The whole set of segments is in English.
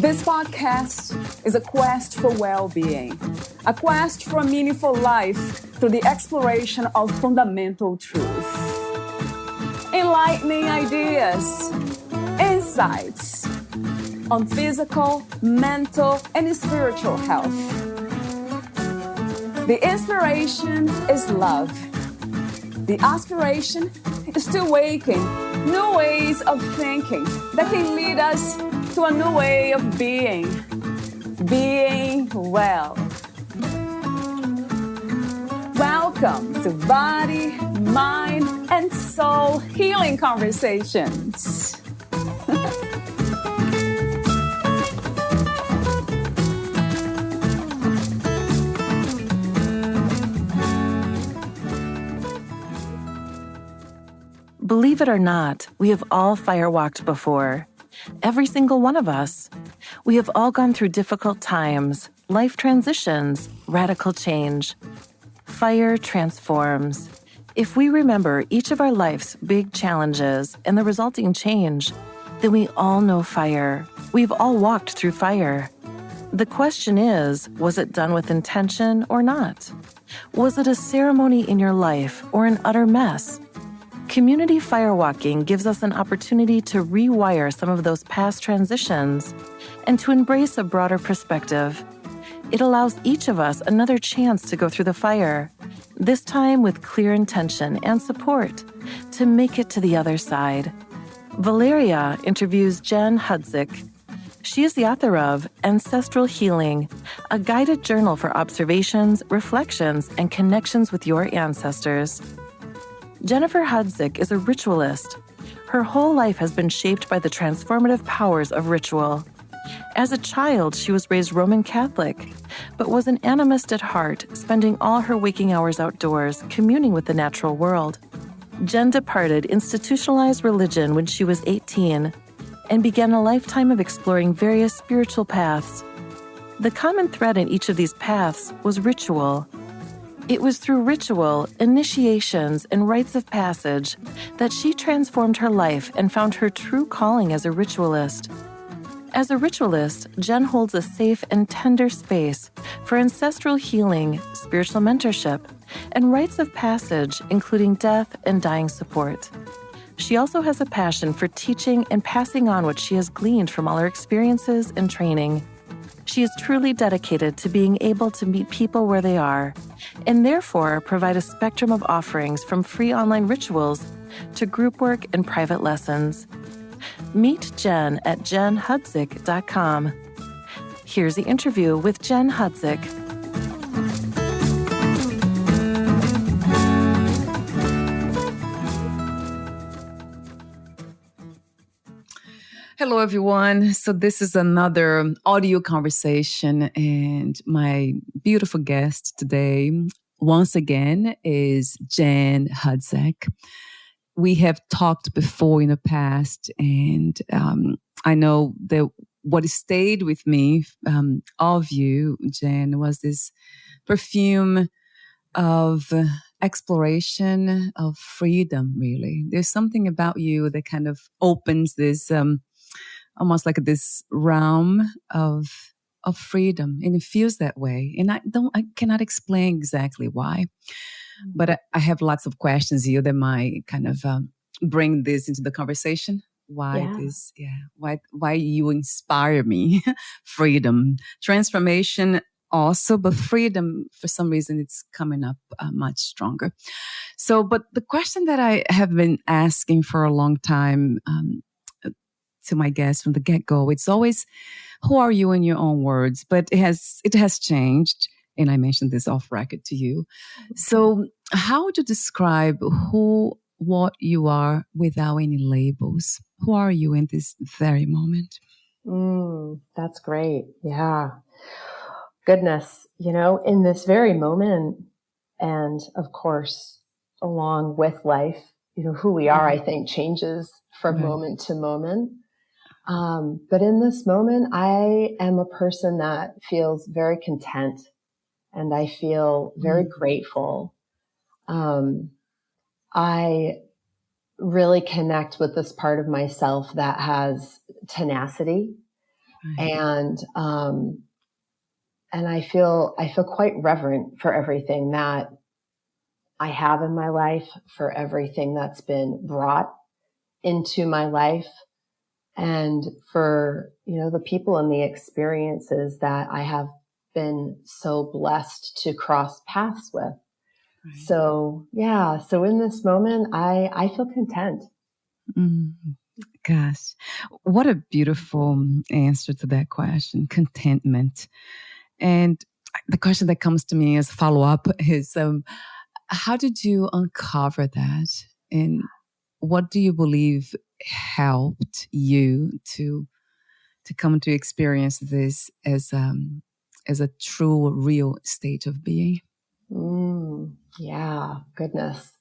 This podcast is a quest for well-being, a quest for a meaningful life through the exploration of fundamental truth. Enlightening ideas, insights on physical, mental, and spiritual health. The inspiration is love. The aspiration is to awaken new ways of thinking that can lead us to a new way of being well. Welcome to Body, Mind, and Soul Healing Conversations. Believe it or not, we have all firewalked before. Every single one of us. We have all gone through difficult times, life transitions, radical change. Fire transforms. If we remember each of our life's big challenges and the resulting change, then we all know fire. We've all walked through fire. The question is, was it done with intention or not? Was it a ceremony in your life or an utter mess? Community firewalking gives us an opportunity to rewire some of those past transitions and to embrace a broader perspective. It allows each of us another chance to go through the fire, this time with clear intention and support to make it to the other side. Valeria interviews Jen Hudziec. She is the author of Ancestral Healing, a guided journal for observations, reflections, and connections with your ancestors. Jennifer Hudziec is a ritualist. Her whole life has been shaped by the transformative powers of ritual. As a child, she was raised Roman Catholic, but was an animist at heart, spending all her waking hours outdoors, communing with the natural world. Jen departed institutionalized religion when she was 18 and began a lifetime of exploring various spiritual paths. The common thread in each of these paths was ritual. It was through ritual, initiations, and rites of passage that she transformed her life and found her true calling as a ritualist. As a ritualist, Jen holds a safe and tender space for ancestral healing, spiritual mentorship, and rites of passage, including death and dying support. She also has a passion for teaching and passing on what she has gleaned from all her experiences and training. She is truly dedicated to being able to meet people where they are, and therefore provide a spectrum of offerings from free online rituals to group work and private lessons. Meet Jen at jenhudziec.com. Here's the interview with Jen Hudziec. Hello, everyone. So this is another audio conversation, and my beautiful guest today, once again, is Jen Hudziec. We have talked before in the past, and I know that what stayed with me of you, Jen, was this perfume of exploration, of freedom, really. There's something about you that kind of opens this almost like this realm of freedom, and it feels that way. And I cannot explain exactly why, but I have lots of questions here that might kind of bring this into the conversation. Why you inspire me? Freedom, transformation, also, but freedom, for some reason, it's coming up much stronger. So, but the question that I have been asking for a long time to my guests from the get-go, it's always, who are you in your own words? But it has changed, and I mentioned this off record to you. So how would you describe what you are without any labels? Who are you in this very moment? That's great. Yeah. Goodness, in this very moment, and of course, along with life, who we are, I think, changes from moment to moment. But in this moment, I am a person that feels very content, and I feel very grateful. I really connect with this part of myself that has tenacity, Right. And I feel quite reverent for everything that I have in my life, for everything that's been brought into my life, and for, the people and the experiences that I have been so blessed to cross paths with. Right. So in this moment, I feel content. Mm, gosh, what a beautiful answer to that question, contentment. And the question that comes to me as follow-up is, how did you uncover that? And what do you believe helped you to come to experience this as a true, real state of being? Yeah, goodness.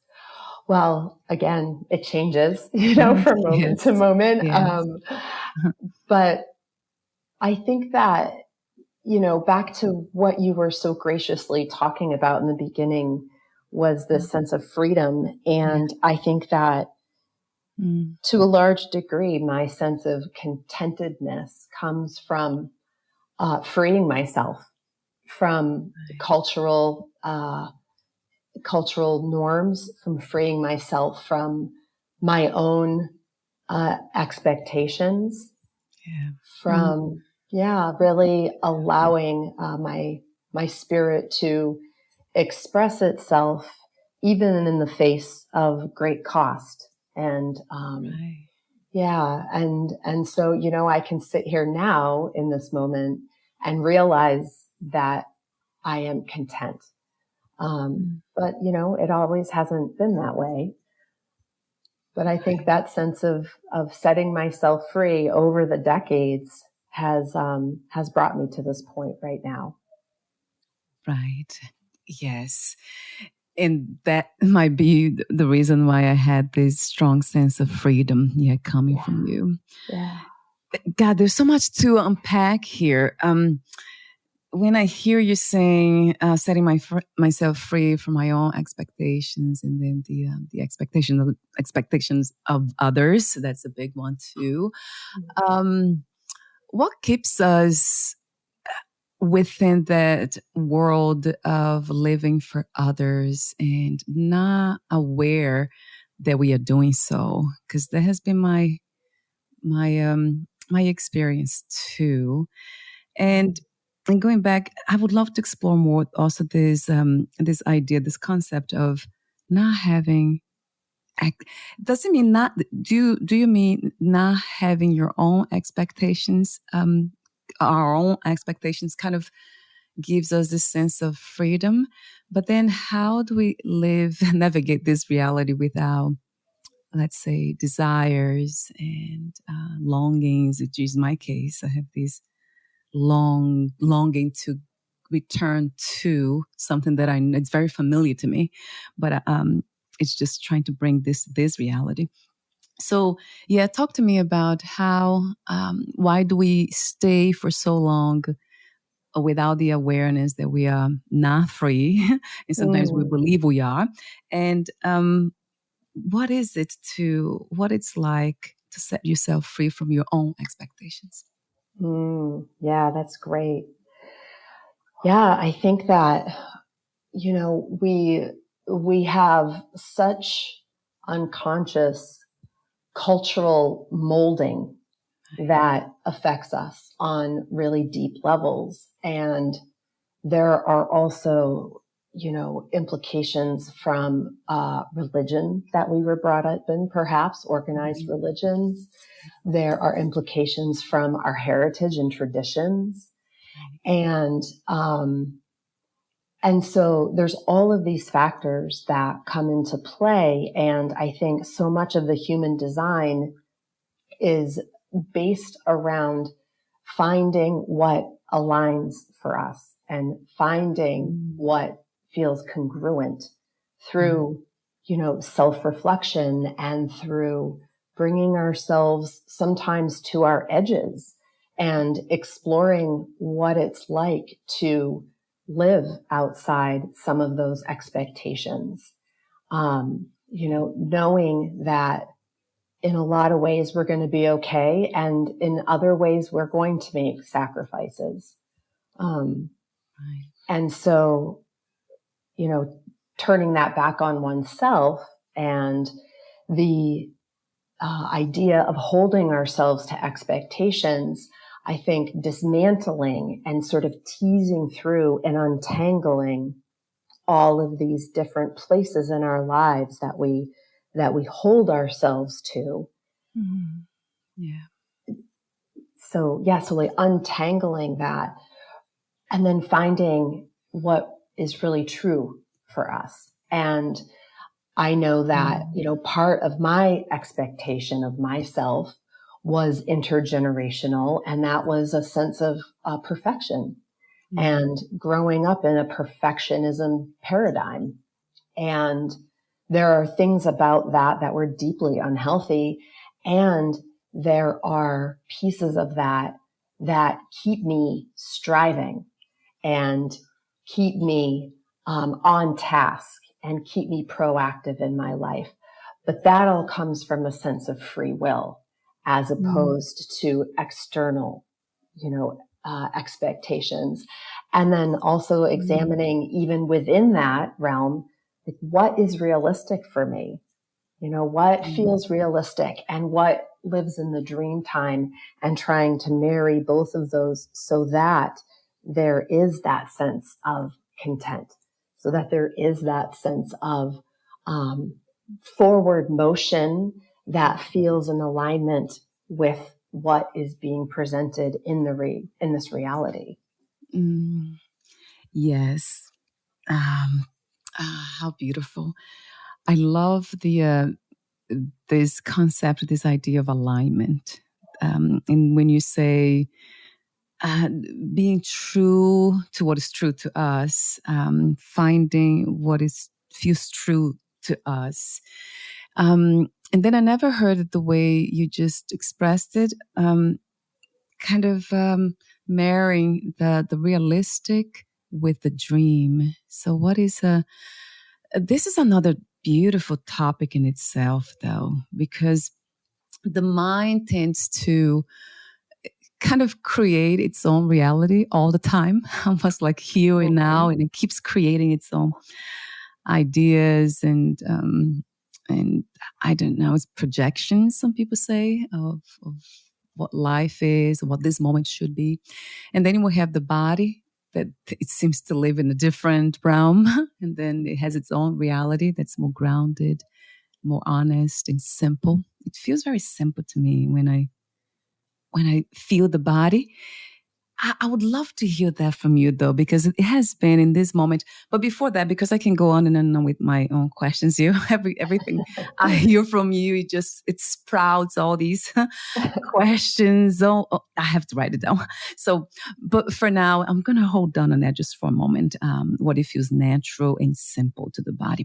Well, again, it changes, from moment Yes. to moment. Yes. But I think that, back to what you were so graciously talking about in the beginning was this sense of freedom. And I think that to a large degree, my sense of contentedness comes from freeing myself from cultural norms, from freeing myself from my own expectations, from really allowing my spirit to express itself even in the face of great cost. And and so, I can sit here now in this moment and realize that I am content. But, it always hasn't been that way. But I think that sense of setting myself free over the decades has brought me to this point right now. Right. Yes. And that might be the reason why I had this strong sense of freedom, coming from you. Yeah. God, there's so much to unpack here. When I hear you saying setting myself free from my own expectations, and then the expectations of others, that's a big one too. What keeps us within that world of living for others and not aware that we are doing so? Because that has been my experience too. And going back, I would love to explore more also this idea, this concept of not having. Does it mean not? Do you mean not having your own expectations? Our own expectations kind of gives us this sense of freedom, but then how do we navigate this reality without, let's say, desires and longings? Which is my case. I have this longing to return to something that I know it's very familiar to me, but it's just trying to bring this reality. So talk to me about how why do we stay for so long without the awareness that we are not free, and sometimes we believe we are, and what it's like to set yourself free from your own expectations? Yeah, that's great. Yeah, I think that, we have such unconscious cultural molding that affects us on really deep levels. And there are also, implications from religion that we were brought up in, perhaps organized religions. There are implications from our heritage and traditions. And so there's all of these factors that come into play. And I think so much of the human design is based around finding what aligns for us and finding what feels congruent through, self-reflection and through bringing ourselves sometimes to our edges and exploring what it's like to live outside some of those expectations. Knowing that in a lot of ways, we're going to be okay. And in other ways, we're going to make sacrifices. Right. And so, turning that back on oneself and the idea of holding ourselves to expectations, I think dismantling and sort of teasing through and untangling all of these different places in our lives that we hold ourselves to. Mm-hmm. Yeah. So like untangling that and then finding what is really true for us. And I know that, part of my expectation of myself was intergenerational, and that was a sense of perfection and growing up in a perfectionism paradigm. And there are things about that were deeply unhealthy. And there are pieces of that keep me striving and keep me on task and keep me proactive in my life. But that all comes from a sense of free will as opposed to external, expectations. And then also examining even within that realm, like what is realistic for me? What feels realistic and what lives in the dream time, and trying to marry both of those so that there is that sense of content, so that there is that sense of forward motion that feels in alignment with what is being presented in this reality. Yes. How beautiful. I love this concept, this idea of alignment. And when you say being true to what is true to us, finding what feels true to us. And then I never heard it the way you just expressed it, kind of marrying the realistic with the dream. So what is this is another beautiful topic in itself, though, because the mind tends to kind of create its own reality all the time, almost like here and now, and it keeps creating its own ideas and I don't know, it's projections, some people say, of what life is, what this moment should be. And then we have the body that it seems to live in a different realm, and then it has its own reality that's more grounded, more honest and simple. It feels very simple to me when I feel the body. I would love to hear that from you, though, because it has been in this moment. But before that, because I can go on and on with my own questions here, everything I hear from you, it sprouts all these questions. I have to write it down. So, but for now, I'm going to hold on that just for a moment. What it feels natural and simple to the body.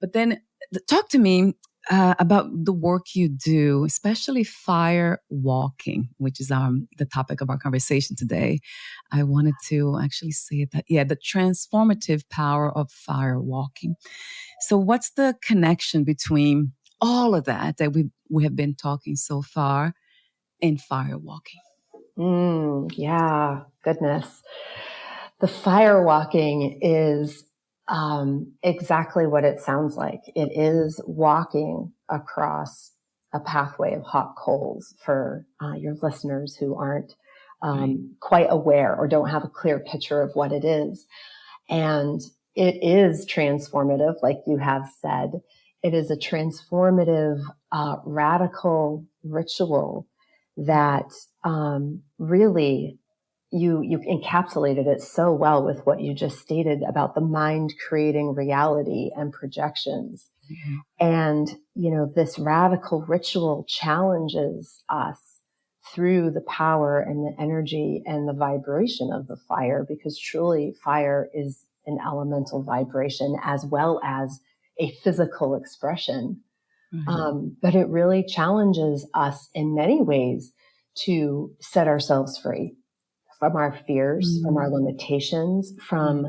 But then talk to me about the work you do, especially fire walking, which is the topic of our conversation today. I wanted to actually say that, the transformative power of fire walking. So what's the connection between all of that we have been talking so far and fire walking? Yeah, goodness. The fire walking is exactly what it sounds like. It is walking across a pathway of hot coals for your listeners who aren't quite aware or don't have a clear picture of what it is. And it is transformative, like you have said. It is a transformative, radical ritual that really you encapsulated it so well with what you just stated about the mind creating reality and projections. Mm-hmm. And, this radical ritual challenges us through the power and the energy and the vibration of the fire, because truly fire is an elemental vibration as well as a physical expression. Mm-hmm. But it really challenges us in many ways to set ourselves free from our fears, from our limitations, from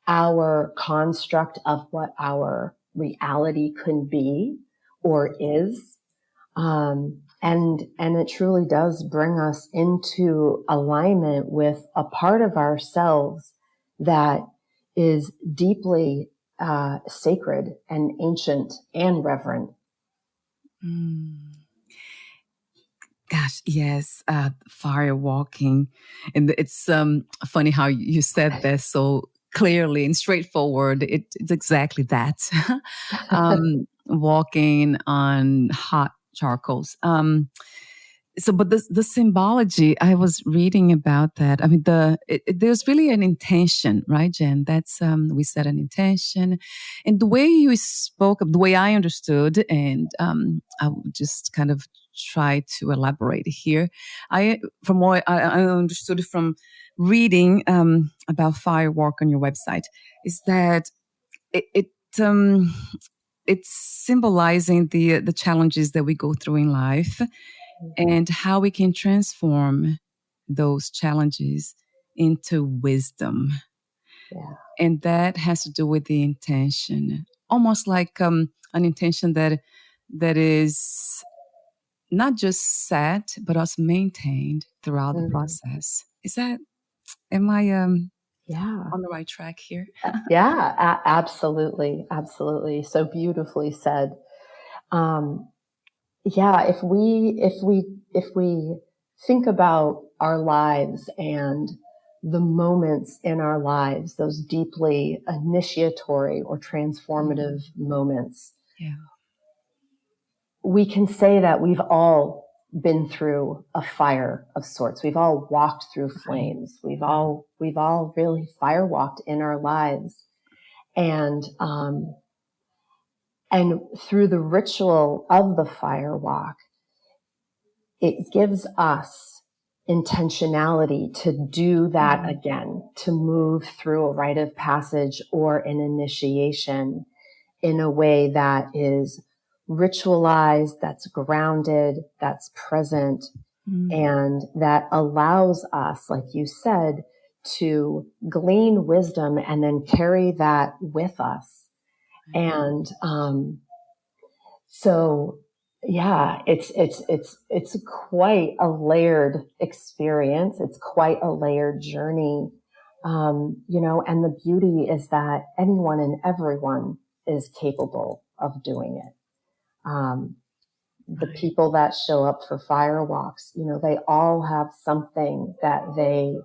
our construct of what our reality could be or is. And it truly does bring us into alignment with a part of ourselves that is deeply sacred and ancient and reverent. Gosh, yes, fire walking. And it's funny how you said that so clearly and straightforward. It's exactly that. Walking on hot charcoals. But the symbology, I was reading about that. I mean, there's really an intention, right, Jen? That's we set an intention, and the way you spoke, the way I understood, and I would just kind of try to elaborate here. From what I understood from reading about Firewalk on your website, is that it's symbolizing the challenges that we go through in life and how we can transform those challenges into wisdom. Yeah. And that has to do with the intention, almost like an intention that is not just set, but also maintained throughout the process. Am I on the right track here? Yeah, absolutely. Absolutely. So beautifully said. Yeah, if we think about our lives and the moments in our lives, those deeply initiatory or transformative moments, we can say that we've all been through a fire of sorts. We've all walked through flames. We've all really fire walked in our lives. And through the ritual of the fire walk, it gives us intentionality to do that again, to move through a rite of passage or an initiation in a way that is ritualized, that's grounded, that's present, and that allows us, like you said, to glean wisdom and then carry that with us. And so yeah, it's quite a layered experience. It's quite a layered journey. And the beauty is that anyone and everyone is capable of doing it. The people that show up for fire walks, they all have something that they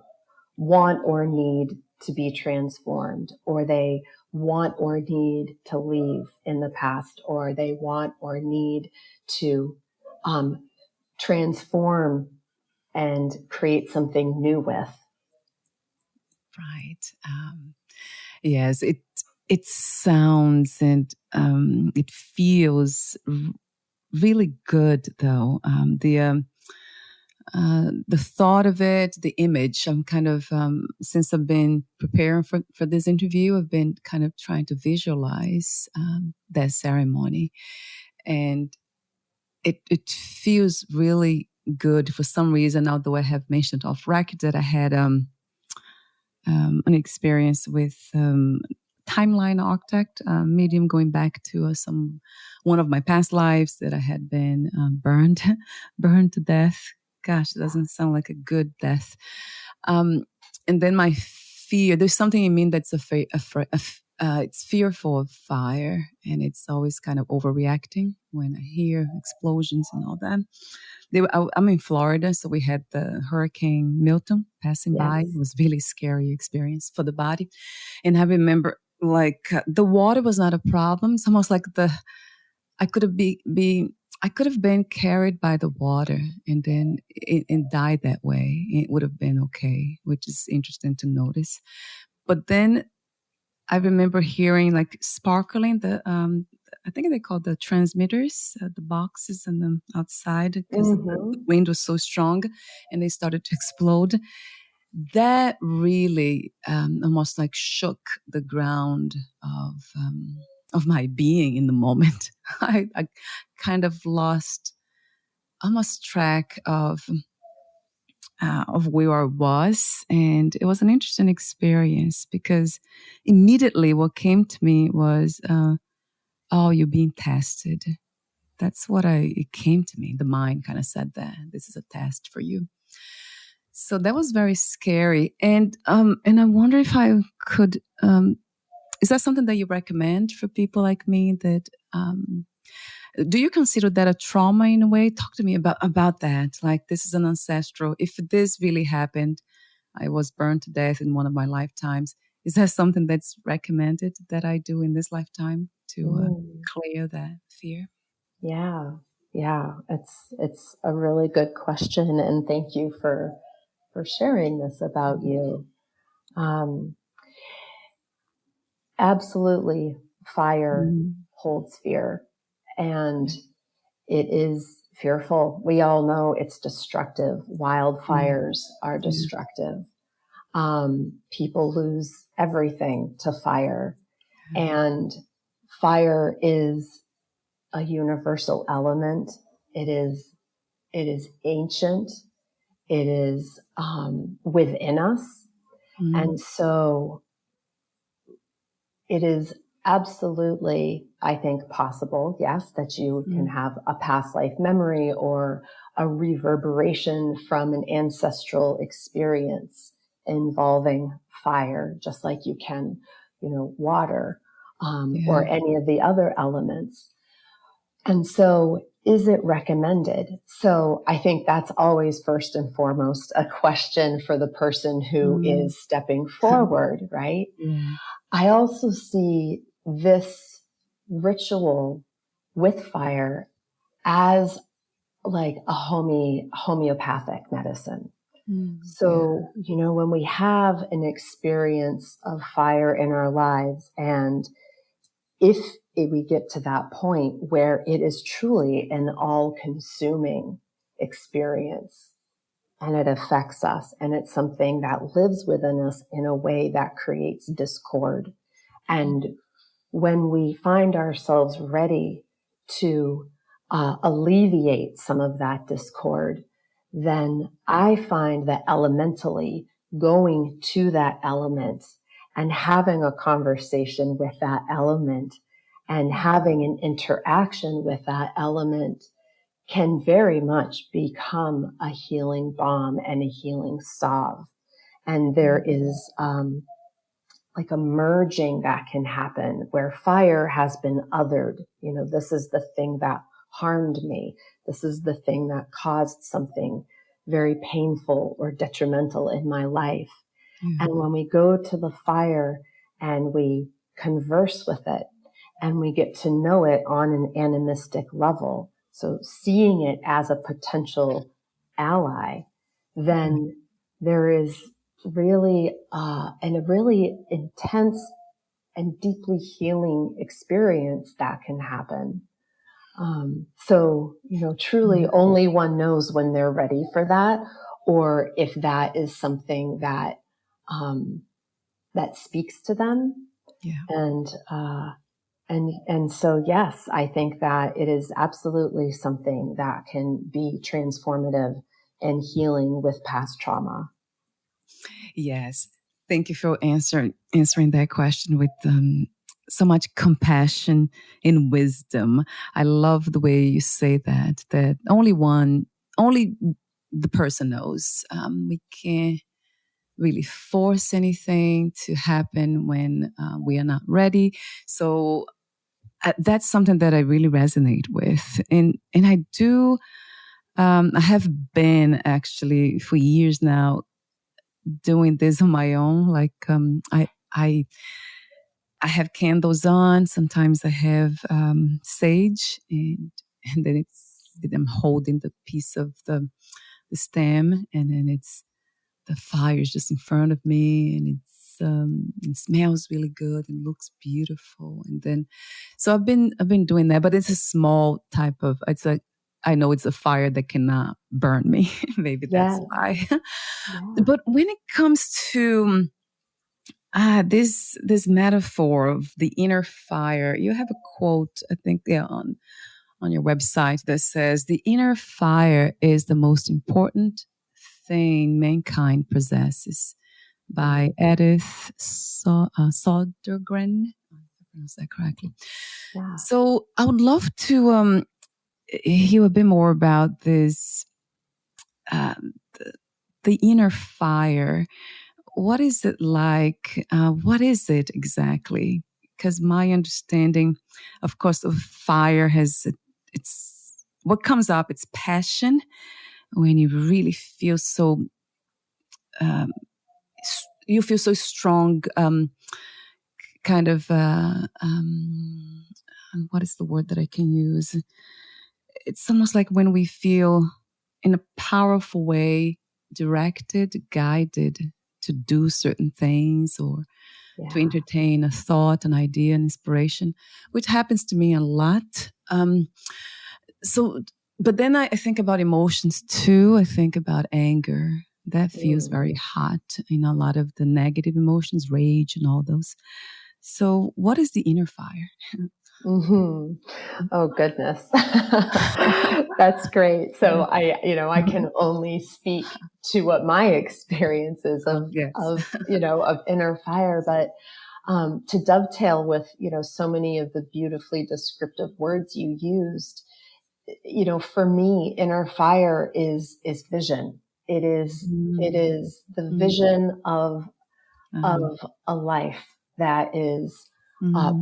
want or need to be transformed, or they want or need to leave in the past, or they want or need to transform and create something new with. Right. Yes, it sounds and it feels really good, though. The thought of it, the image. I'm kind of since I've been preparing for this interview, I've been kind of trying to visualize that ceremony, and it feels really good for some reason. Although I have mentioned off record that I had an experience with timeline architect medium going back to one of my past lives that I had been burned to death. Gosh, it doesn't sound like a good death. And then my fear, there's something in me that's it's fearful of fire, and it's always kind of overreacting when I hear explosions and all that. I'm in Florida, so we had the Hurricane Milton passing by. It was a really scary experience for the body. And I remember the water was not a problem. It's almost like I could have been carried by the water and then and died that way. It would have been okay, which is interesting to notice. But then I remember hearing sparkling I think they call the transmitters, the boxes on the outside, because the wind was so strong and they started to explode. That really almost shook the ground of my being in the moment. I kind of lost almost track of where I was, and it was an interesting experience because immediately what came to me was, "Oh, you're being tested. That's what it came to me. The mind kind of said that this is a test for you. So that was very scary. And I wonder if I could, is that something that you recommend for people like me that, do you consider that a trauma in a way? Talk to me about that. Like, this is an ancestral. If this really happened, I was burned to death in one of my lifetimes. Is that something that's recommended that I do in this lifetime to clear that fear? Yeah. It's a really good question, and thank you for sharing this about you. Absolutely, fire holds fear, and it is fearful. We all know it's destructive. Wildfires are destructive. People lose everything to fire, and fire is a universal element. It is ancient. It is within us, and so it is absolutely, I think, possible, yes, that you can have a past life memory or a reverberation from an ancestral experience involving fire, just like you can, water, or any of the other elements. And so, is it recommended? So I think that's always first and foremost a question for the person who is stepping forward, right? I also see this ritual with fire as like a homeopathic medicine. So, when we have an experience of fire in our lives, and if we get to that point where it is truly an all-consuming experience and it affects us, and it's something that lives within us in a way that creates discord. And when we find ourselves ready to alleviate some of that discord, then I find that elementally going to that element and having a conversation with that element and having an interaction with that element can very much become a healing balm and a healing salve. And there is like a merging that can happen where fire has been othered. This is the thing that harmed me. This is the thing that caused something very painful or detrimental in my life. And when we go to the fire and we converse with it and we get to know it on an animistic level, so seeing it as a potential ally, then there is really and a really intense and deeply healing experience that can happen. So, truly only one knows when they're ready for that, or if that is something that that speaks to them. And so, yes, I think that it is absolutely something that can be transformative and healing with past trauma. Yes. Thank you for answering that question with so much compassion and wisdom. I love the way you say that only the person knows. We can't really force anything to happen when we are not ready. So that's something that I really resonate with. And I do, I have been actually for years now doing this on my own. Like I have candles on. Sometimes I have sage, and then I'm holding the piece of the stem, and then the fire is just in front of me, and it smells really good and looks beautiful. And then, so I've been doing that, but it's a small type of. I know it's a fire that cannot burn me. Maybe that's why. But when it comes to this metaphor of the inner fire, you have a quote, I think, on your website that says, "The inner fire is the most important thing mankind possesses," by Edith Sodergren. If I pronounce that correctly. So I would love to hear a bit more about this, the inner fire. What is it like? What is it exactly? Because my understanding, of course, of fire it's what comes up. It's passion when you really feel so, um, you feel so strong. Kind of, what is the word that I can use? It's almost like when we feel in a powerful way directed, guided to do certain things, or to entertain a thought, an idea, an inspiration, which happens to me a lot. So, but then I think about emotions too. I think about anger. That feels very hot. A lot of the negative emotions, rage and all those. So what is the inner fire? Mm-hmm. Oh, goodness. That's great. So I can only speak to what my experience is of inner fire, but to dovetail with, so many of the beautifully descriptive words you used, for me, inner fire is vision. It is the vision of a life that is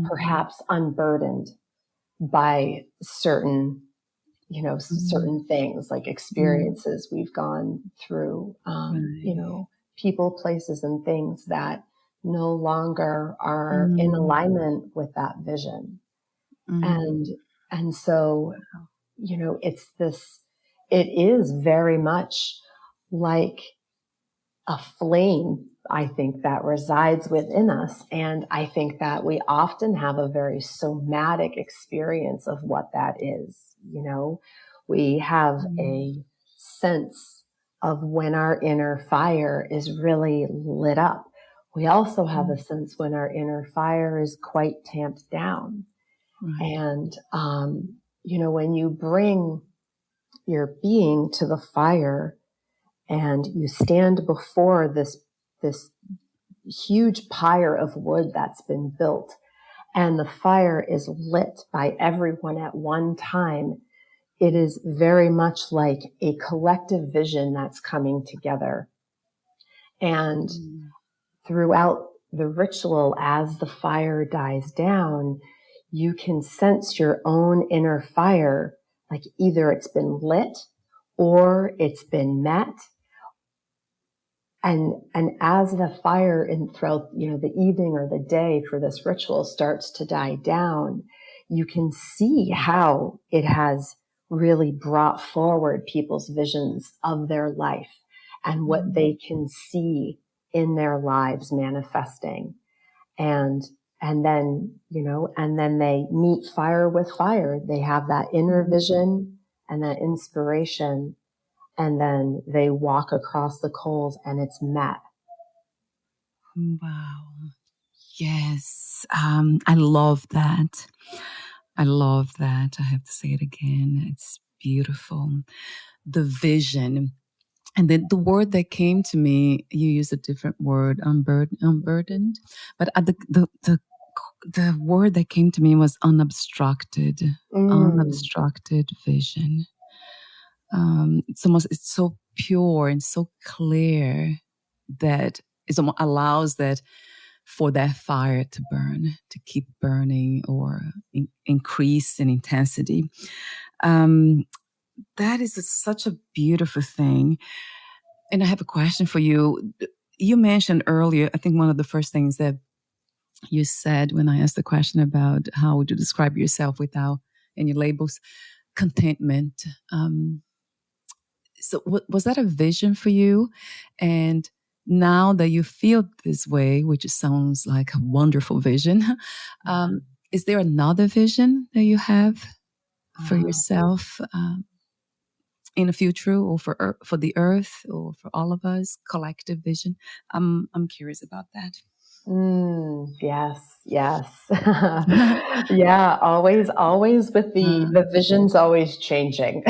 perhaps unburdened by certain things, like experiences we've gone through, people, places, and things that no longer are in alignment with that vision. And so, it is very much like a flame, I think, that resides within us. And I think that we often have a very somatic experience of what that is. We have a sense of when our inner fire is really lit up. We also have a sense when our inner fire is quite tamped down. Right. And, when you bring your being to the fire and you stand before this huge pyre of wood that's been built, and the fire is lit by everyone at one time, it is very much like a collective vision that's coming together. And throughout the ritual, as the fire dies down, you can sense your own inner fire, like either it's been lit or it's been met. And as the fire throughout, the evening or the day for this ritual starts to die down, you can see how it has really brought forward people's visions of their life and what they can see in their lives manifesting. And then, and then they meet fire with fire. They have that inner vision and that inspiration. And then they walk across the coals and it's met. Wow. Yes. I love that. I love that. I have to say it again. It's beautiful. The vision. And then the word that came to me, you use a different word, unburdened. But the word that came to me was unobstructed. Unobstructed vision. It's so pure and so clear that it allows that for that fire to burn, to keep burning or increase in intensity. That is such a beautiful thing. And I have a question for you. You mentioned earlier, I think one of the first things that you said when I asked the question about how would you describe yourself without any labels, contentment. So was that a vision for you? And now that you feel this way, which sounds like a wonderful vision, is there another vision that you have for yourself in the future, or for the earth, or for all of us, collective vision? I'm curious about that. Yes. Yeah, always with the vision's always changing.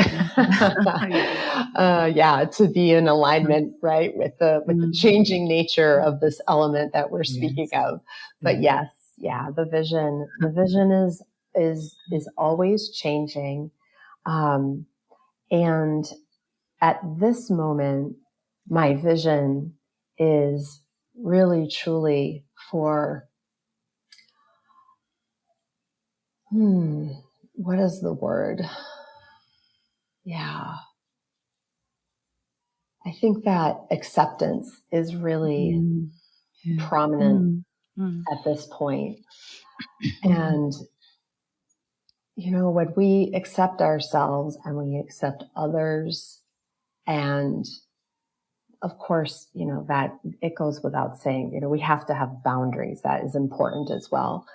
To be in alignment, right, with the changing nature of this element that we're speaking of. But the vision is always changing. And at this moment, my vision is really truly for, what is the word? Yeah. I think that acceptance is really prominent at this point. And, when we accept ourselves and we accept others, and of course, that it goes without saying, we have to have boundaries. That is important as well.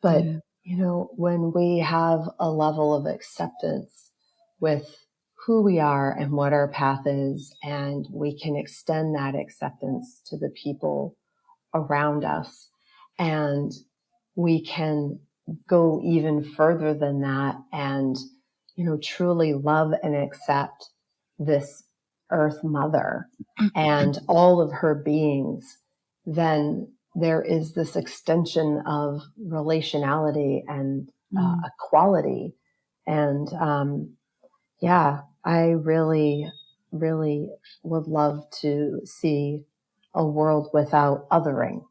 But, when we have a level of acceptance with who we are and what our path is, and we can extend that acceptance to the people around us, and we can go even further than that and, truly love and accept this Earth Mother and all of her beings, then there is this extension of relationality and equality. And I really, really would love to see a world without othering,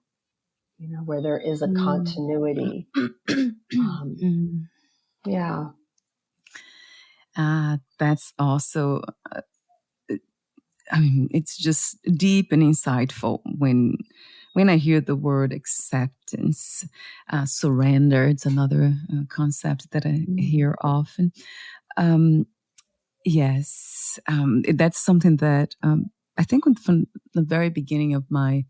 where there is a continuity. Yeah. That's also, it's just deep and insightful when I hear the word acceptance. Surrender, it's another concept that I hear often. Yes, that's something that I think from the very beginning of my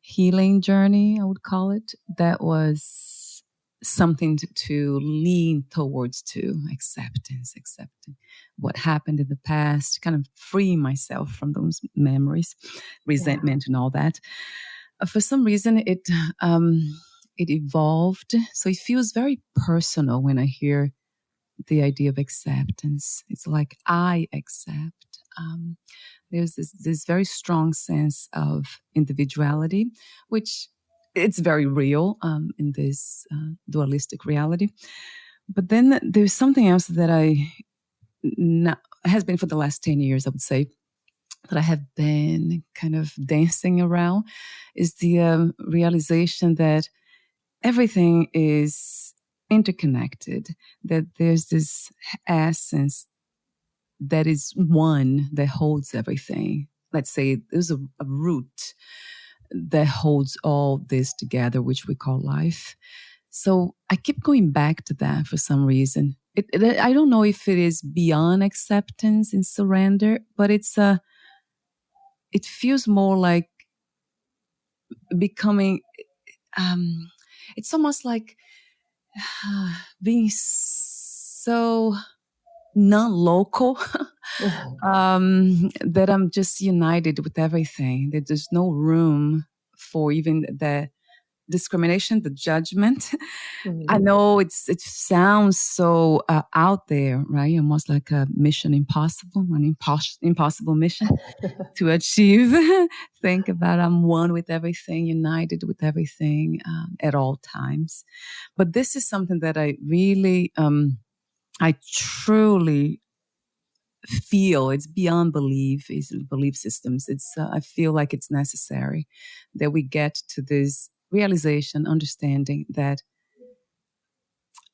healing journey, I would call it, that was something to lean towards, to accepting what happened in the past, kind of freeing myself from those memories, resentment and all that. For some reason, it evolved. So it feels very personal when I hear the idea of acceptance. It's like, I accept. There's this very strong sense of individuality, which it's very real in this dualistic reality. But then there's something else that has been for the last 10 years, I would say, that I have been kind of dancing around, is the realization that everything is interconnected, that there's this essence that is one that holds everything. Let's say there's a root that holds all this together, which we call life. So I keep going back to that for some reason. I don't know if it is beyond acceptance and surrender, but it feels more like becoming, it's almost like being so non-local that I'm just united with everything, that there's no room for even the discrimination, the judgment. I know it sounds so out there, right? Almost like a mission impossible, an impossible mission to achieve. Think about, I'm one with everything, united with everything at all times. But this is something that I really, I truly feel. It's beyond belief, it's belief systems. It's I feel like it's necessary that we get to this realization, understanding that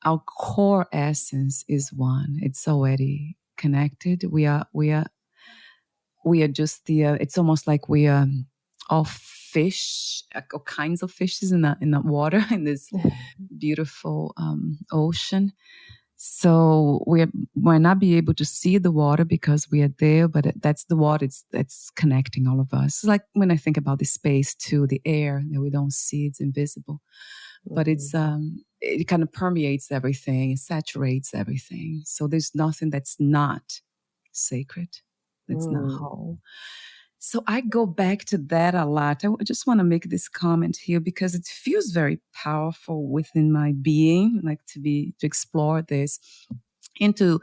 our core essence is one. It's already connected. We are just it's almost like we are all fish, all kinds of fishes in the water, in this beautiful ocean. So we might not be able to see the water because we are there, but that's the water that's connecting all of us. It's like when I think about the space too, the air that we don't see, it's invisible, but it's it kind of permeates everything, it saturates everything. So there's nothing that's not sacred, that's not whole. So I go back to that a lot. I just want to make this comment here because it feels very powerful within my being, like to explore this into,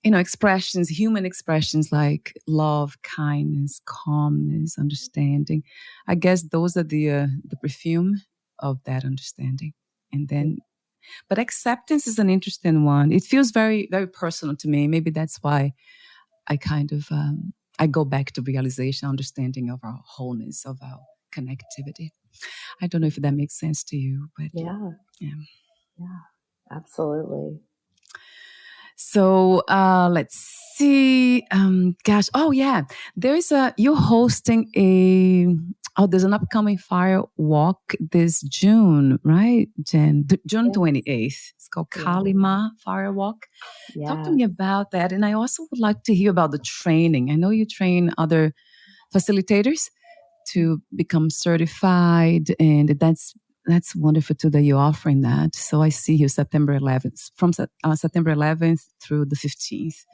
expressions, human expressions like love, kindness, calmness, understanding. I guess those are the perfume of that understanding. And then But acceptance is an interesting one. It feels very, very personal to me. Maybe that's why I kind of I go back to realization, understanding of our wholeness, of our connectivity. I don't know if that makes sense to you, but Yeah, absolutely. So let's see. Oh yeah, you're hosting there's an upcoming fire walk this June, right, Jen? June 28th. It's called Kalima Fire Walk. Talk to me about that. And I also would like to hear about the training. I know you train other facilitators to become certified, and that's wonderful too that you're offering that. So I see here September 11th, from September 11th through the 15th.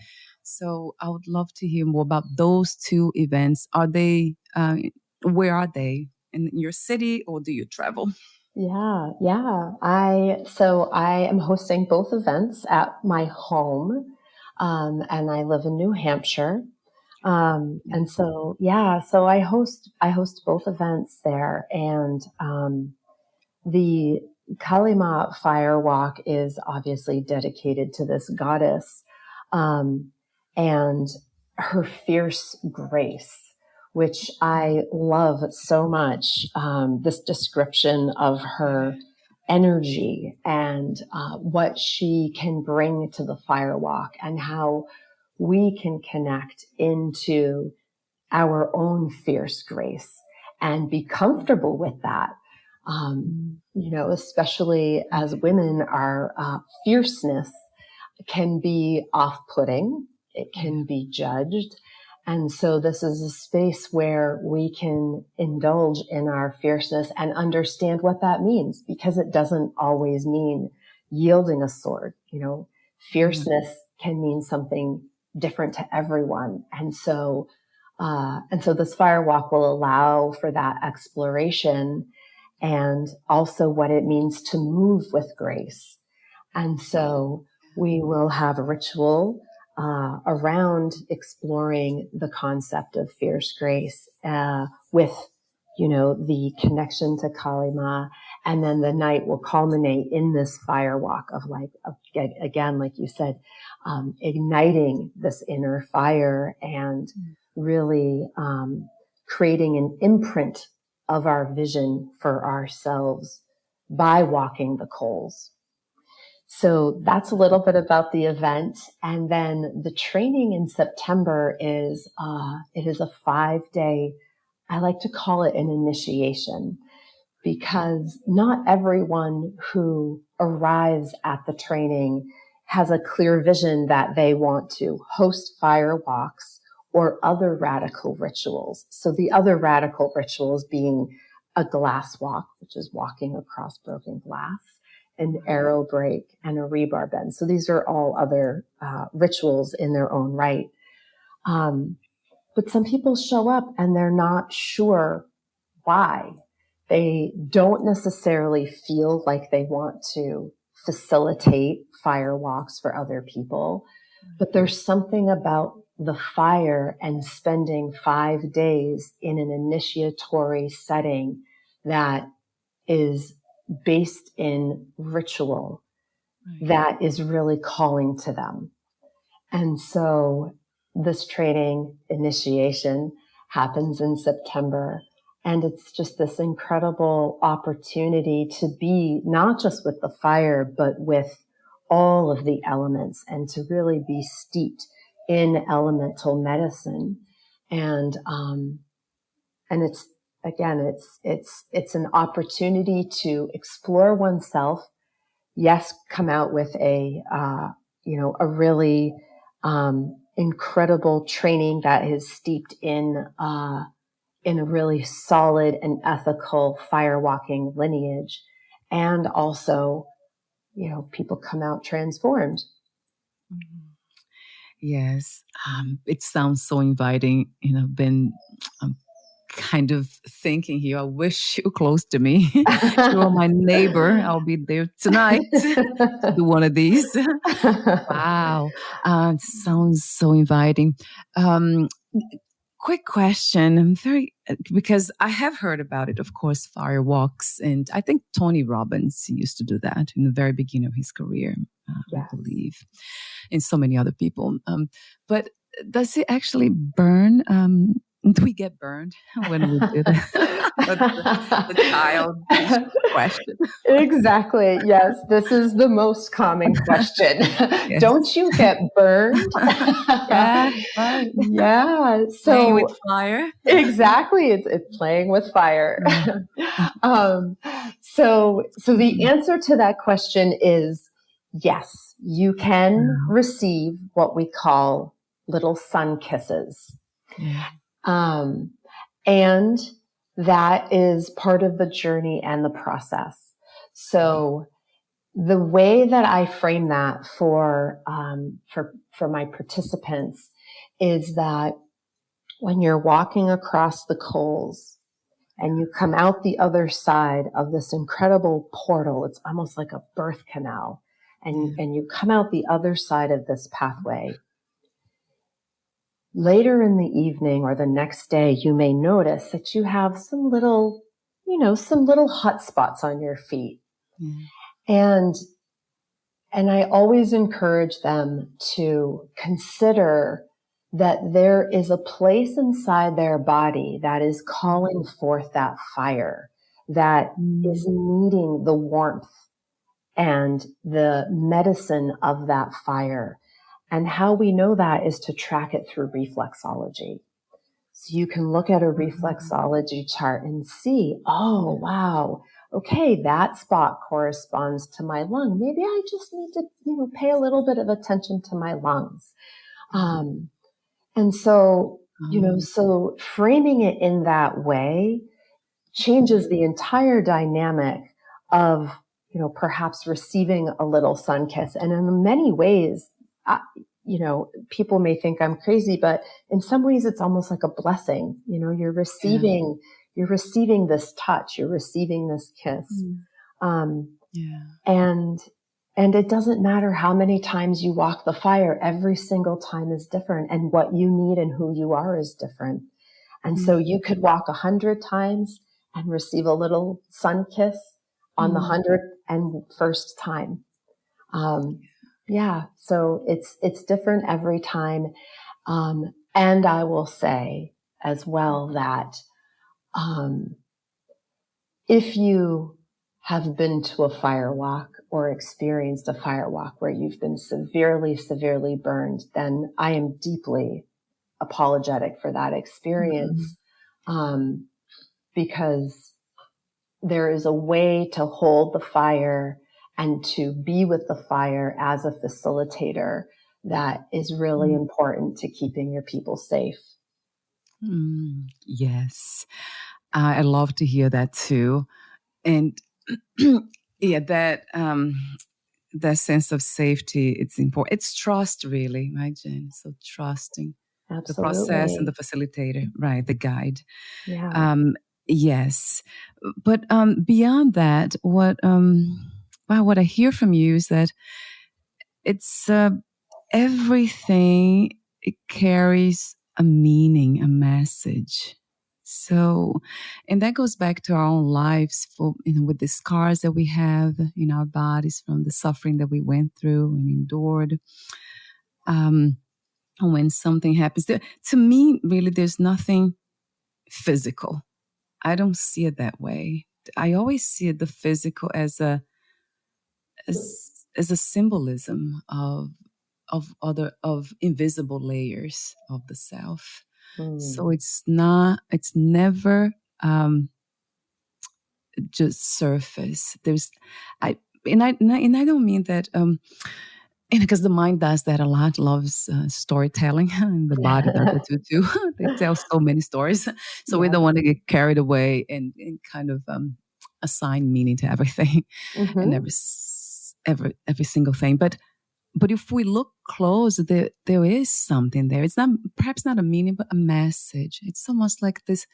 So I would love to hear more about those two events. Are they, where are they? In your city, or do you travel? Yeah. I am hosting both events at my home, and I live in New Hampshire. And so I host both events there, and the Kalima Fire Walk is obviously dedicated to this goddess, and her fierce grace, which I love so much. This description of her energy and what she can bring to the fire walk, and how we can connect into our own fierce grace and be comfortable with that. Especially as women, our fierceness can be off-putting. It can be judged. And so this is a space where we can indulge in our fierceness and understand what that means, because it doesn't always mean yielding a sword. Fierceness can mean something different to everyone. And so this fire walk will allow for that exploration, and also what it means to move with grace. And so we will have a ritual around exploring the concept of fierce grace with, the connection to Kalima. And then the night will culminate in this fire walk of again, like you said, igniting this inner fire and really creating an imprint of our vision for ourselves by walking the coals. So that's a little bit about the event. And then the training in September is a 5-day, I like to call it an initiation, because not everyone who arrives at the training has a clear vision that they want to host fire walks or other radical rituals. So the other radical rituals being a glass walk, which is walking across broken glass, an arrow break, and a rebar bend. So these are all other rituals in their own right. But some people show up and they're not sure why. They don't necessarily feel like they want to facilitate fire walks for other people, but there's something about the fire and spending 5 days in an initiatory setting that is based in ritual that is really calling to them. And so this training initiation happens in September, and it's just this incredible opportunity to be not just with the fire, but with all of the elements, and to really be steeped in elemental medicine. And it's, again, it's an opportunity to explore oneself. Yes, come out with a really incredible training that is steeped in a really solid and ethical firewalking lineage, and also, people come out transformed. Yes, it sounds so inviting. Ben, kind of thinking here, I wish you were close to me. You are my neighbor. I'll be there tonight to do one of these. Wow. Sounds so inviting. quick question. Because I have heard about it, of course, fire walks. And I think Tony Robbins used to do that in the very beginning of his career, I believe, and so many other people. But does it actually burn? Do we get burned when we do that? the child question. Exactly. Yes. This is the most common question. Yes. Don't you get burned? Yeah, right. Yeah. So playing with fire. Exactly. It's playing with fire. So the answer to that question is yes, you can receive what we call little sun kisses. Yeah. And that is part of the journey and the process. So the way that I frame that for my participants is that when you're walking across the coals and you come out the other side of this incredible portal, it's almost like a birth canal, and you come out the other side of this pathway. Later in the evening or the next day, you may notice that you have some little hot spots on your feet. And I always encourage them to consider that there is a place inside their body that is calling forth that fire, that is needing the warmth and the medicine of that fire. And how we know that is to track it through reflexology. So you can look at a reflexology chart and see, oh, wow, okay, that spot corresponds to my lung. Maybe I just need to, pay a little bit of attention to my lungs. And so, so framing it in that way changes the entire dynamic of, perhaps receiving a little sun kiss. And in many ways, people may think I'm crazy, but in some ways it's almost like a blessing. You're receiving this touch, you're receiving this kiss. And it doesn't matter how many times you walk the fire, every single time is different, and what you need and who you are is different. And so you could walk 100 times and receive a little sun kiss on the 101st time. So it's different every time. And I will say as well that if you have been to a fire walk or experienced a fire walk where you've been severely, severely burned, then I am deeply apologetic for that experience, because there is a way to hold the fire and to be with the fire as a facilitator that is really important to keeping your people safe. Yes. I love to hear that too. And that sense of safety, it's important. It's trust, really, right, Jen? So trusting the process and the facilitator, right, the guide. Yeah. Yes. But beyond that, what I hear from you is that it's everything, it carries a meaning, a message. So, and that goes back to our own lives with the scars that we have in our bodies from the suffering that we went through and endured. When something happens, to me, really, there's nothing physical. I don't see it that way. I always see the physical as a symbolism of invisible layers of the self. So it's never just surface. I don't mean that, because the mind does that a lot, loves storytelling, and the body does it too. They tell so many stories. So we don't want to get carried away and kind of assign meaning to everything and every single thing. But if we look close, there is something there. It's perhaps not a meaning, but a message. It's almost like this.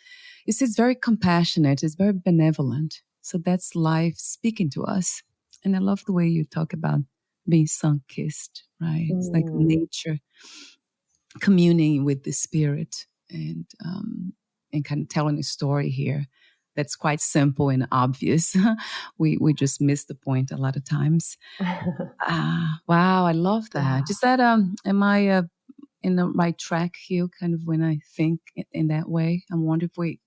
You see, it's very compassionate. It's very benevolent. So that's life speaking to us. And I love the way you talk about being sun-kissed, right? It's like nature communing with the spirit and kind of telling a story here that's quite simple and obvious. We just miss the point a lot of times. Wow, I love that. Yeah. Is that am I in the right track here? Kind of when I think in that way, I'm wondering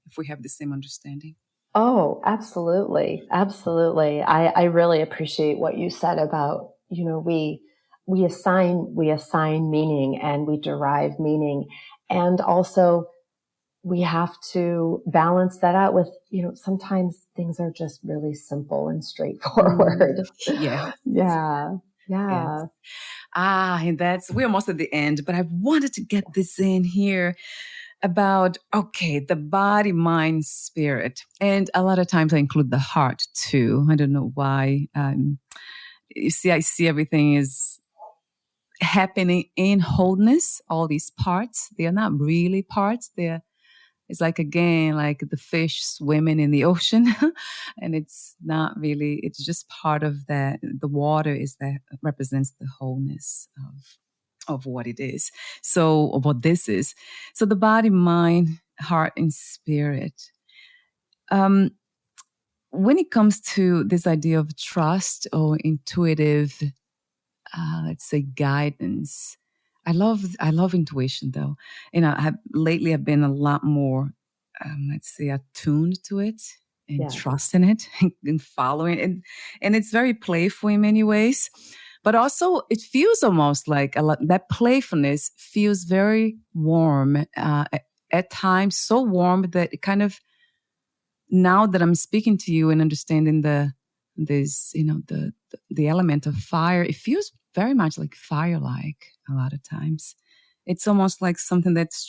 if we have the same understanding. Oh, absolutely. Absolutely. I really appreciate what you said about, we assign meaning and we derive meaning. And also we have to balance that out with, sometimes things are just really simple and straightforward. Yeah. Yeah. Yes. Yeah. And we're almost at the end, but I wanted to get this in here about, okay, the body, mind, spirit. And a lot of times I include the heart too. I don't know why. You see, I see everything is happening in wholeness, all these parts. They are not really parts. It's like, again, like the fish swimming in the ocean. And it's not really, it's just part of that. The water represents the wholeness of what it is. So, of what this is. So the body, mind, heart, and spirit. Um, when it comes to this idea of trust or intuitive, let's say, guidance, I love intuition though. Lately I've been a lot more, let's say, attuned to it and Yeah. trusting it and following it. And it's very playful in many ways, but also it feels almost like that playfulness feels very warm, at times so warm that it kind of, now that I'm speaking to you and understanding the element of fire, it feels very much like fire-like a lot of times. It's almost like something that's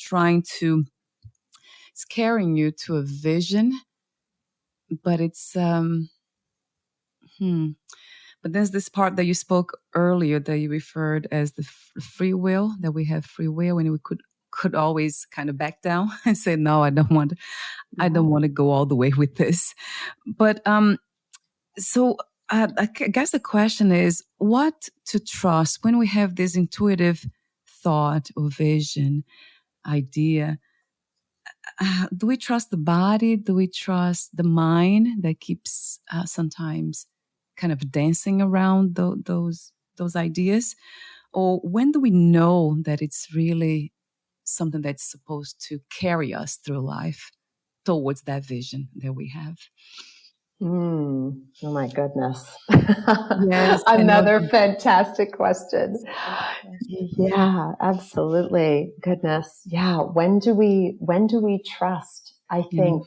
it's carrying you to a vision, but it's but there's this part that you spoke earlier that you referred as the free will, that we have free will, and we could always kind of back down and say, no, I don't want to go all the way with this. But so I guess the question is, what to trust when we have this intuitive thought or vision, idea? Do we trust the body? Do we trust the mind that keeps sometimes kind of dancing around those ideas? Or when do we know that it's really something that's supposed to carry us through life towards that vision that we have? Oh my goodness. Yes, Another fantastic question. Yeah, absolutely. Goodness. Yeah. When do we trust? I think,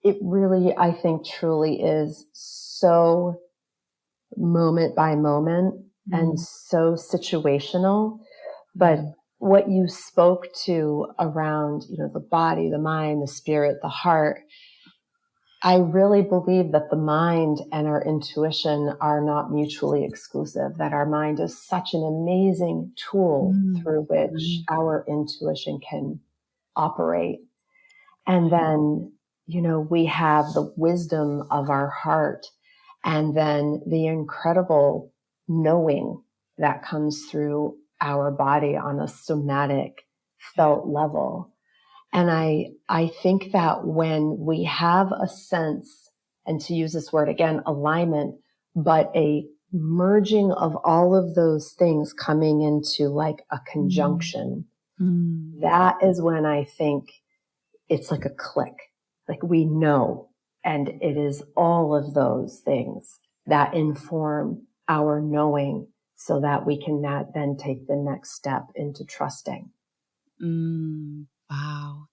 it really, I think, truly is so moment by moment and so situational. But what you spoke to around, the body, the mind, the spirit, the heart, I really believe that the mind and our intuition are not mutually exclusive, that our mind is such an amazing tool through which our intuition can operate. And then, we have the wisdom of our heart, and then the incredible knowing that comes through our body on a somatic, felt level. And I think that when we have a sense, and to use this word again, alignment, but a merging of all of those things coming into like a conjunction, that is when I think it's like a click, like we know. And it is all of those things that inform our knowing so that we can then take the next step into trusting. Wow.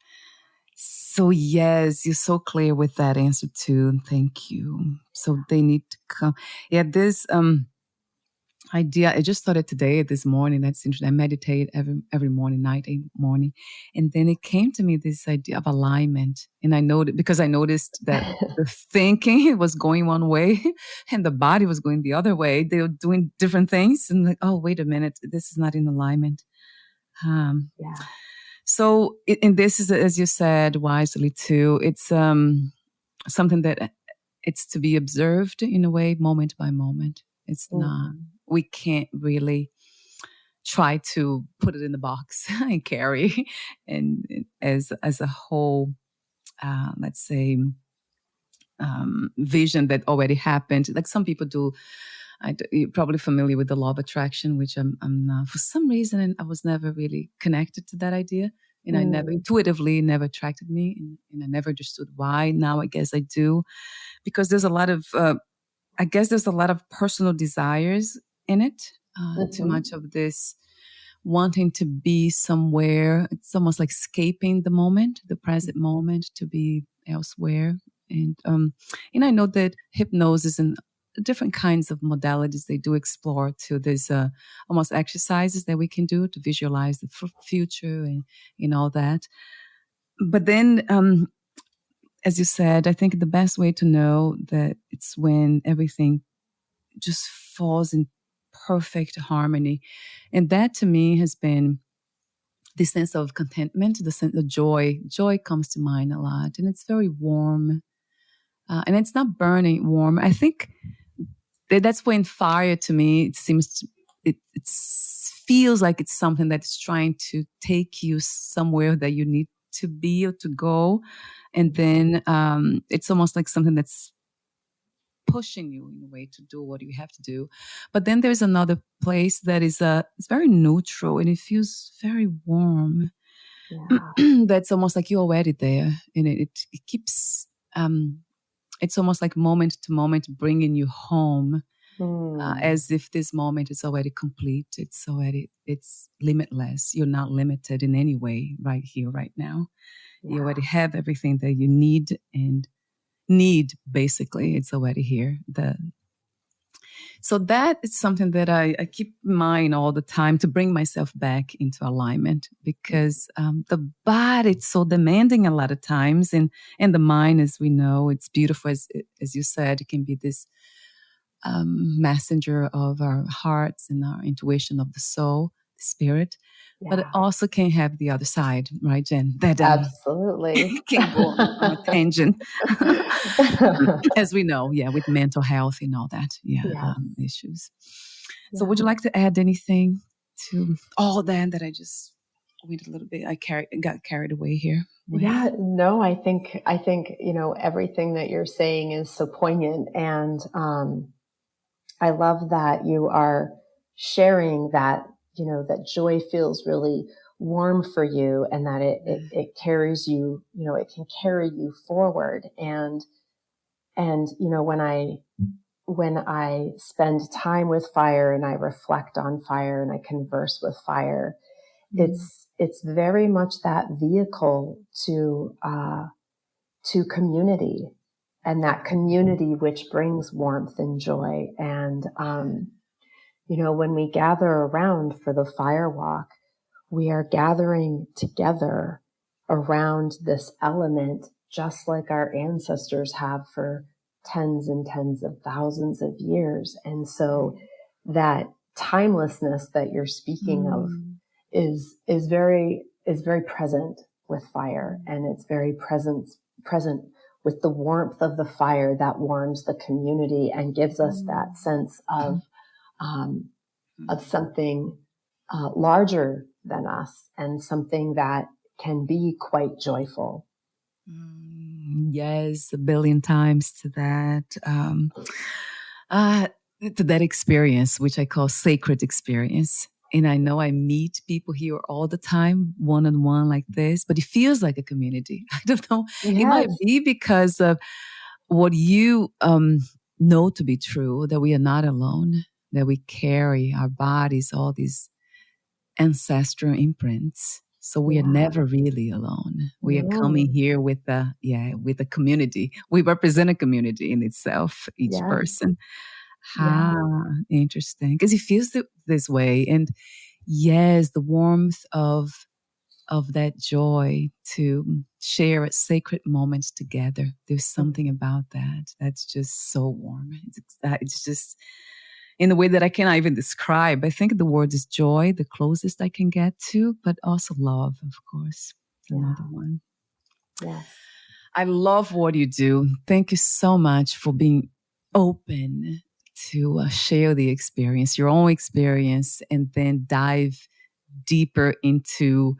So yes, you're so clear with that answer too. Thank you. So they need to come. Yeah, this idea, I just started today, this morning. That's interesting. I meditate every morning, night and morning. And then it came to me, this idea of alignment. And I noticed that the thinking was going one way and the body was going the other way. They were doing different things. And like, oh, wait a minute, this is not in alignment. So, and this is, as you said wisely too, it's something that it's to be observed in a way, moment by moment. It's not, we can't really try to put it in the box and carry, and as a whole, let's say, vision that already happened. Like some people do. You're probably familiar with the law of attraction, which I'm not, for some reason, and I was never really connected to that idea. And I never intuitively never attracted me, and I never understood why. Now I guess I do, because there's a lot of, I guess there's a lot of personal desires in it. Too much of this wanting to be somewhere. It's almost like escaping the moment, the present moment, to be elsewhere. And I know that hypnosis and different kinds of modalities they do explore too. There's almost exercises that we can do to visualize the future and all that. But then, as you said, I think the best way to know that it's when everything just falls in perfect harmony. And that to me has been the sense of contentment, the sense of joy. Joy comes to mind a lot, and it's very warm. And it's not burning warm. I think that's when fire, to me, it seems it feels like it's something that's trying to take you somewhere that you need to be or to go, and then it's almost like something that's pushing you in a way to do what you have to do. But then there's another place that is it's very neutral and it feels very warm. Yeah. That's almost like you're already there, and it keeps. It's almost like moment to moment bringing you home, as if this moment is already complete. It's limitless. You're not limited in any way right here, right now. Yeah. You already have everything that you need and need, basically. It's already here. So that is something that I keep in mind all the time to bring myself back into alignment, because the body, it's so demanding a lot of times, and the mind, as we know, it's beautiful, as you said, it can be this messenger of our hearts and our intuition of the soul, the spirit. Yeah. But it also can have the other side, right, Jen? That absolutely can go on a tangent, as we know, with mental health and all that, issues. So, would you like to add anything to all that I just went a little bit? I got carried away here. Yeah, no, I think everything that you're saying is so poignant, and I love that you are sharing that. That joy feels really warm for you, and that it carries you, it can carry you forward. And when I spend time with fire and I reflect on fire and I converse with fire, it's very much that vehicle to community, and that community which brings warmth and joy. And when we gather around for the fire walk, we are gathering together around this element, just like our ancestors have for tens and tens of thousands of years. And so that timelessness that you're speaking of is very present with fire, and it's very present with the warmth of the fire that warms the community and gives us that sense of something larger than us, and something that can be quite joyful. Yes, a billion times to that. To that experience, which I call sacred experience. And I know I meet people here all the time, one-on-one like this, but it feels like a community. I don't know. Yes. It might be because of what you know to be true, that we are not alone, that we carry our bodies, all these ancestral imprints. So we are never really alone. We are coming here with a community. We represent a community in itself, each person. Interesting. Because it feels this way. And yes, the warmth of that joy to share sacred moments together. There's something about that that's just so warm. It's just in a way that I cannot even describe. I think the word is joy, the closest I can get to, but also love, of course. Another one. Yeah. I love what you do. Thank you so much for being open to share the experience, your own experience, and then dive deeper into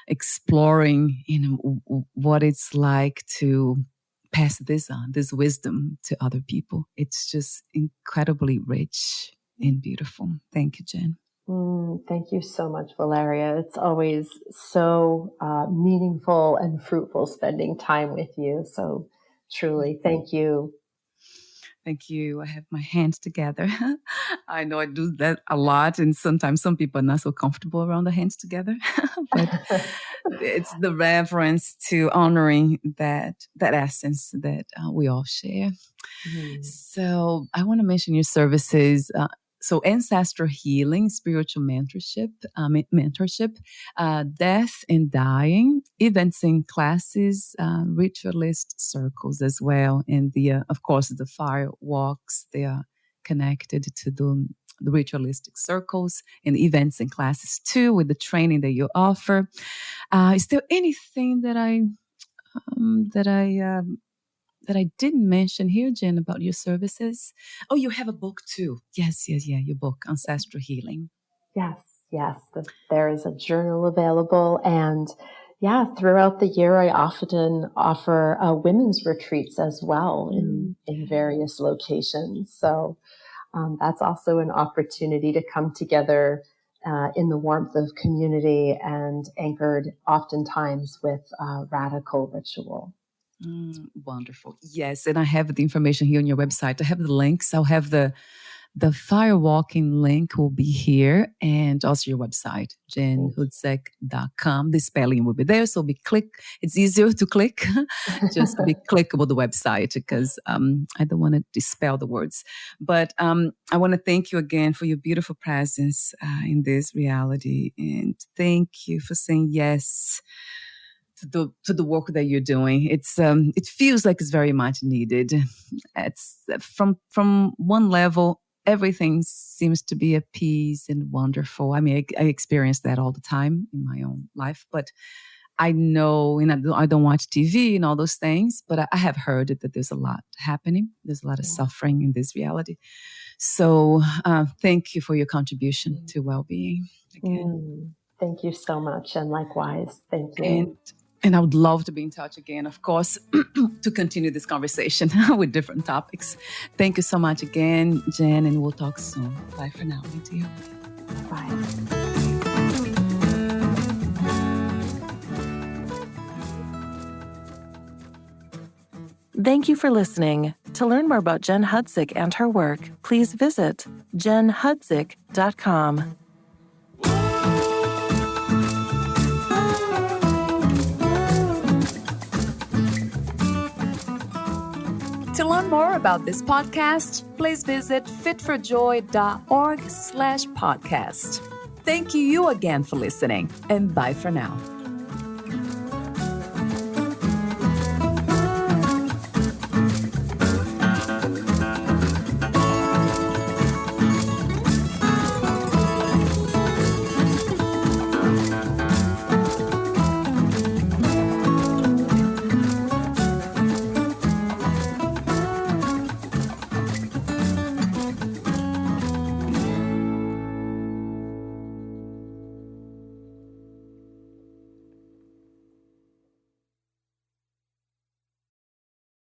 exploring, what it's like to pass this on, this wisdom to other people. It's just incredibly rich and beautiful. Thank you, Jen. Thank you so much, Valeria. It's always so meaningful and fruitful spending time with you. So truly, thank you. Thank you. I have my hands together. I know I do that a lot, and sometimes some people are not so comfortable around the hands together, but it's the reverence to honoring that essence that we all share. So I want to mention your services. So ancestral healing, spiritual mentorship, death and dying, events and classes, ritualist circles as well. And of course, the fire walks, they are connected to the ritualistic circles and events and classes too, with the training that you offer. Is there anything that I didn't mention here, Jen, about your services? Oh, you have a book too. Yes, your book, Ancestral Healing. Yes. There is a journal available. And throughout the year, I often offer women's retreats as well in various locations. So that's also an opportunity to come together in the warmth of community and anchored oftentimes with radical ritual. Wonderful. Yes. And I have the information here on your website. I have the links. I'll have the firewalking link will be here, and also your website, jenhudziec.com. The spelling will be there. So it's easier to click, just be clickable, the website, because I don't want to dispel the words. But I want to thank you again for your beautiful presence in this reality. And thank you for saying yes to the work that you're doing. It feels like it's very much needed. It's from one level, everything seems to be at peace and wonderful. I mean, I experience that all the time in my own life, but I know, and I don't watch TV and all those things, but I have heard that there's a lot happening. There's a lot of suffering in this reality. So thank you for your contribution to well-being again. Thank you so much. And likewise, thank you. And I would love to be in touch again, of course, to continue this conversation with different topics. Thank you so much again, Jen, and we'll talk soon. Bye for now, my dear. Bye. Thank you for listening. To learn more about Jen Hudziec and her work, please visit jenhudziec.com. To learn more about this podcast, please visit fitforjoy.org/podcast. Thank you again for listening, and bye for now.